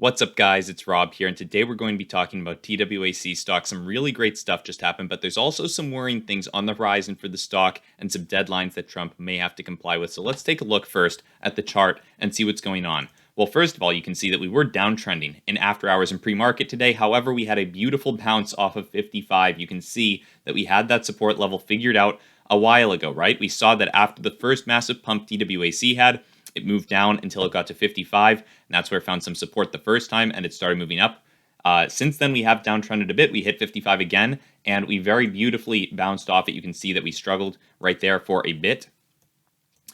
What's up, guys? It's Rob here, and today we're going to be talking about DWAC stock. Some really great stuff just happened, but there's also some worrying things on the horizon for the stock and some deadlines that Trump may have to comply with. So let's take a look first at the chart and see what's going on. Well, first of all, you can see that we were downtrending in after hours and pre-market today. However, we had a beautiful bounce off of 55. You can see that we had that support level figured out a while ago, right? We saw that after the first massive pump DWAC had, it moved down until it got to 55, and that's where it found some support the first time, and it started moving up. Since then, we have downtrended a bit. We hit 55 again, and we very beautifully bounced off it. You can see that we struggled right there for a bit.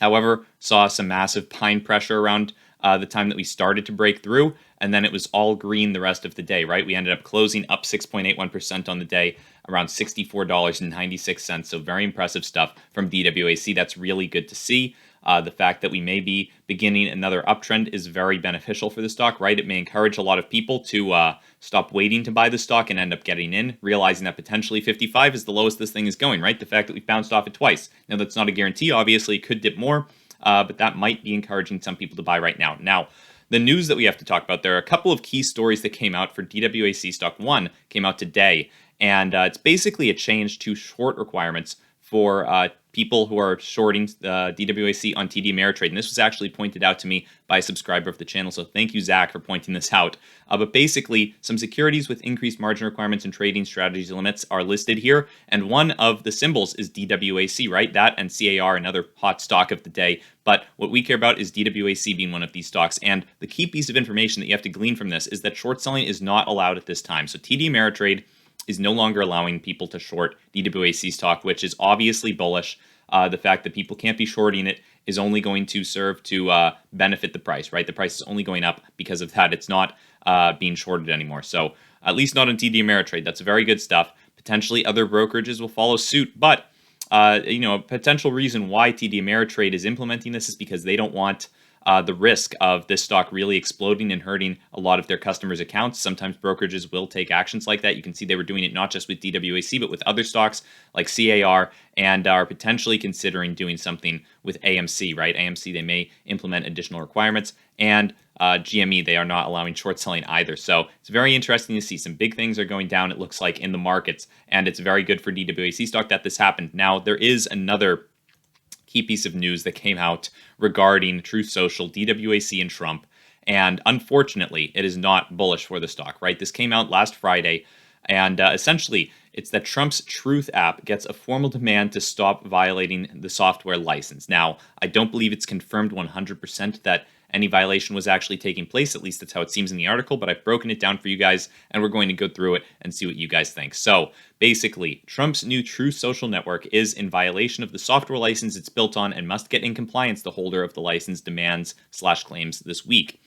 However, saw some massive buying pressure around the time that we started to break through, and then it was all green the rest of the day, right? We ended up closing up 6.81% on the day, around $64.96. So very impressive stuff from DWAC. That's really good to see. The fact that we may be beginning another uptrend is very beneficial for the stock, right? It may encourage a lot of people to stop waiting to buy the stock and end up getting in, realizing that potentially 55 is the lowest this thing is going, right? The fact that we've bounced off it twice. Now, that's not a guarantee. Obviously, it could dip more, but that might be encouraging some people to buy right now. Now, the news that we have to talk about, there are a couple of key stories that came out for DWAC stock. One came out today, and it's basically a change to short requirements for people who are shorting DWAC on TD Ameritrade. And this was actually pointed out to me by a subscriber of the channel, so thank you, Zach, for pointing this out. But basically, some securities with increased margin requirements and trading strategies limits are listed here, and one of the symbols is DWAC, right? That and CAR, another hot stock of the day. But what we care about is DWAC being one of these stocks, and the key piece of information that you have to glean from this is that short selling is not allowed at this time. So TD Ameritrade is no longer allowing people to short DWAC stock, which is obviously bullish. The fact that people can't be shorting it is only going to serve to benefit the price, right? The price is only going up because of that. It's not being shorted anymore. So at least not on TD Ameritrade. That's very good stuff. Potentially other brokerages will follow suit, but a potential reason why TD Ameritrade is implementing this is because they don't want the risk of this stock really exploding and hurting a lot of their customers' accounts. Sometimes brokerages will take actions like that. You can see they were doing it not just with DWAC, but with other stocks like CAR, and are potentially considering doing something with AMC, right? AMC, they may implement additional requirements, and GME, they are not allowing short selling either. So it's very interesting to see. Some big things are going down, it looks like, in the markets, and it's very good for DWAC stock that this happened. Now, there is another key piece of news that came out regarding Truth Social, DWAC, and Trump. And unfortunately, it is not bullish for the stock, right? This came out last Friday, and essentially, it's that Trump's Truth app gets a formal demand to stop violating the software license. Now, I don't believe it's confirmed 100% that any violation was actually taking place. At least that's how it seems in the article, but I've broken it down for you guys, and we're going to go through it and see what you guys think. So basically, Trump's new Truth Social network is in violation of the software license it's built on and must get in compliance the holder of the license demands/claims this week.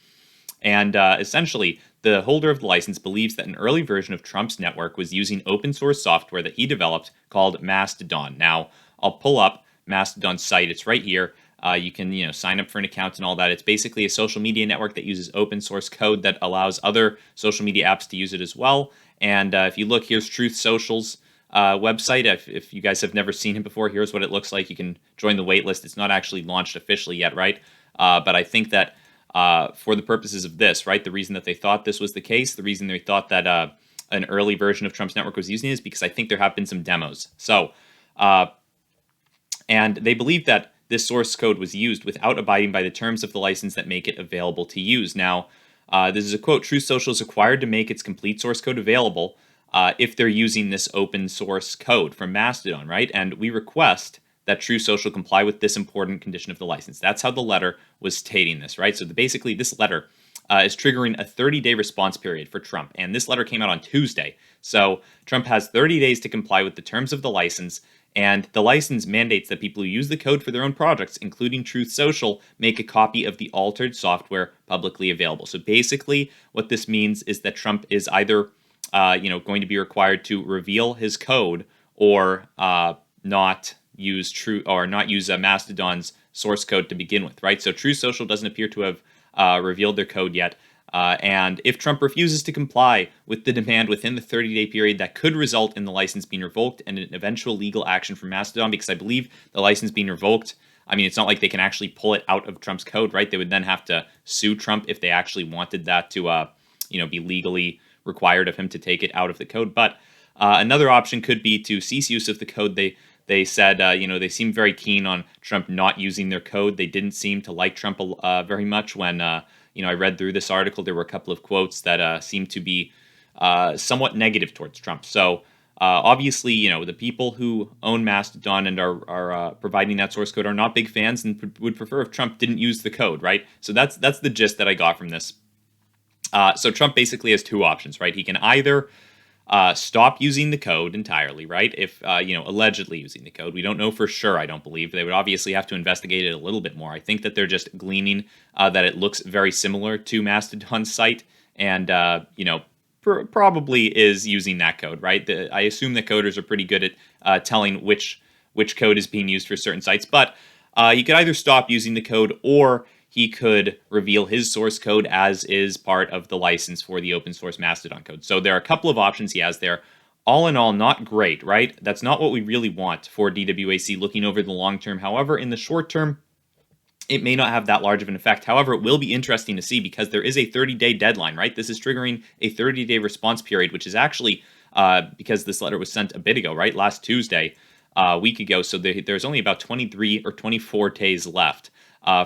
And essentially, the holder of the license believes that an early version of Trump's network was using open source software that he developed called Mastodon. Now, I'll pull up Mastodon's site. It's right here. You can, sign up for an account and all that. It's basically a social media network that uses open source code that allows other social media apps to use it as well. And if you look, here's Truth Social's website. If you guys have never seen it before, here's what it looks like. You can join the waitlist. It's not actually launched officially yet, right? But I think that for the purposes of this, right, the reason that they thought this was the case, the reason they thought that an early version of Trump's network was using it is because I think there have been some demos. So, and they believe that this source code was used without abiding by the terms of the license that make it available to use. Now, this is a quote: Truth Social is required to make its complete source code available if they're using this open source code from Mastodon, right? And we request that Truth Social comply with this important condition of the license. That's how the letter was stating this, right? So basically, this letter is triggering a 30-day response period for Trump. And this letter came out on Tuesday. So Trump has 30 days to comply with the terms of the license. And the license mandates that people who use the code for their own projects, including Truth Social, make a copy of the altered software publicly available. So basically, what this means is that Trump is either, going to be required to reveal his code or not use Mastodon's source code to begin with, right? So Truth Social doesn't appear to have revealed their code yet. And if Trump refuses to comply with the demand within the 30-day period, that could result in the license being revoked and an eventual legal action from Mastodon, because I believe the license being revoked, I mean, it's not like they can actually pull it out of Trump's code, right? They would then have to sue Trump if they actually wanted that to be legally required of him to take it out of the code. But another option could be to cease use of the code. They said, they seem very keen on Trump not using their code. They didn't seem to like Trump very much when, I read through this article. There were a couple of quotes that seemed to be somewhat negative towards Trump. So obviously, the people who own Mastodon and are providing that source code are not big fans and would prefer if Trump didn't use the code, right? So that's the gist that I got from this. So Trump basically has two options, right? He can either stop using the code entirely, right? If, allegedly using the code. We don't know for sure, I don't believe. They would obviously have to investigate it a little bit more. I think that they're just gleaning that it looks very similar to Mastodon's site and, probably is using that code, right? I assume that coders are pretty good at telling which code is being used for certain sites, but you could either stop using the code or he could reveal his source code as is part of the license for the open source Mastodon code. So there are a couple of options he has there. All in all, not great, right? That's not what we really want for DWAC looking over the long term. However, in the short term, it may not have that large of an effect. However, it will be interesting to see because there is a 30-day deadline, right? This is triggering a 30-day response period, which is actually because this letter was sent a bit ago, right? Last Tuesday, a week ago. So there's only about 23 or 24 days left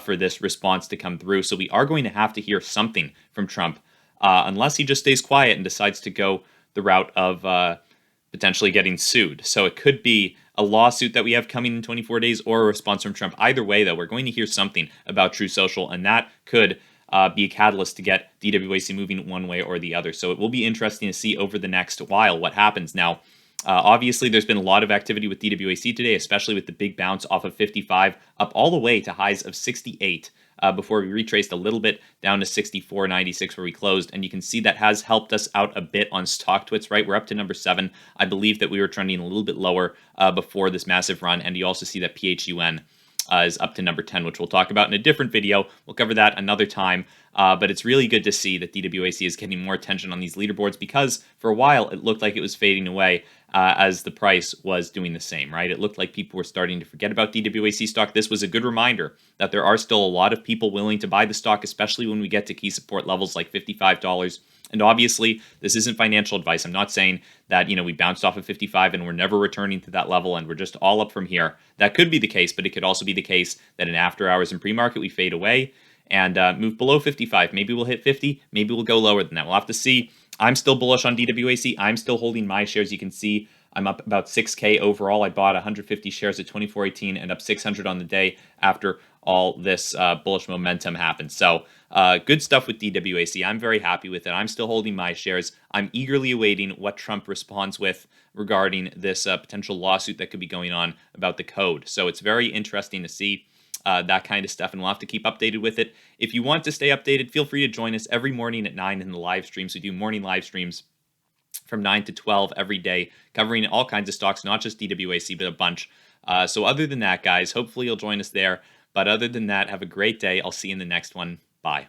for this response to come through. So we are going to have to hear something from Trump unless he just stays quiet and decides to go the route of potentially getting sued. So it could be a lawsuit that we have coming in 24 days or a response from Trump. Either way, though, we're going to hear something about Truth Social, and that could be a catalyst to get DWAC moving one way or the other. So it will be interesting to see over the next while what happens. Now, obviously, there's been a lot of activity with DWAC today, especially with the big bounce off of 55 up all the way to highs of 68 before we retraced a little bit down to 64.96 where we closed. And you can see that has helped us out a bit on StockTwits, right? We're up to number 7. I believe that we were trending a little bit lower before this massive run. And you also see that PHUN is up to number 10, which we'll talk about in a different video. We'll cover that another time. But it's really good to see that DWAC is getting more attention on these leaderboards because for a while it looked like it was fading away as the price was doing the same, right? It looked like people were starting to forget about DWAC stock. This was a good reminder that there are still a lot of people willing to buy the stock, especially when we get to key support levels like $55. And obviously, this isn't financial advice. I'm not saying that, we bounced off of 55 and we're never returning to that level and we're just all up from here. That could be the case, but it could also be the case that in after hours and pre-market, we fade away and move below 55. Maybe we'll hit 50. Maybe we'll go lower than that. We'll have to see. I'm still bullish on DWAC. I'm still holding my shares. You can see I'm up about 6K overall. I bought 150 shares at 24.18 and up 600 on the day after all this bullish momentum happened. So good stuff with DWAC. I'm very happy with it. I'm still holding my shares. I'm eagerly awaiting what Trump responds with regarding this potential lawsuit that could be going on about the code. So it's very interesting to see that kind of stuff, and we'll have to keep updated with it. If you want to stay updated, feel free to join us every morning at 9 in the live streams. We do morning live streams from 9 to 12 every day, covering all kinds of stocks, not just DWAC, but a bunch. So other than that, guys, hopefully you'll join us there. But other than that, have a great day. I'll see you in the next one. Bye.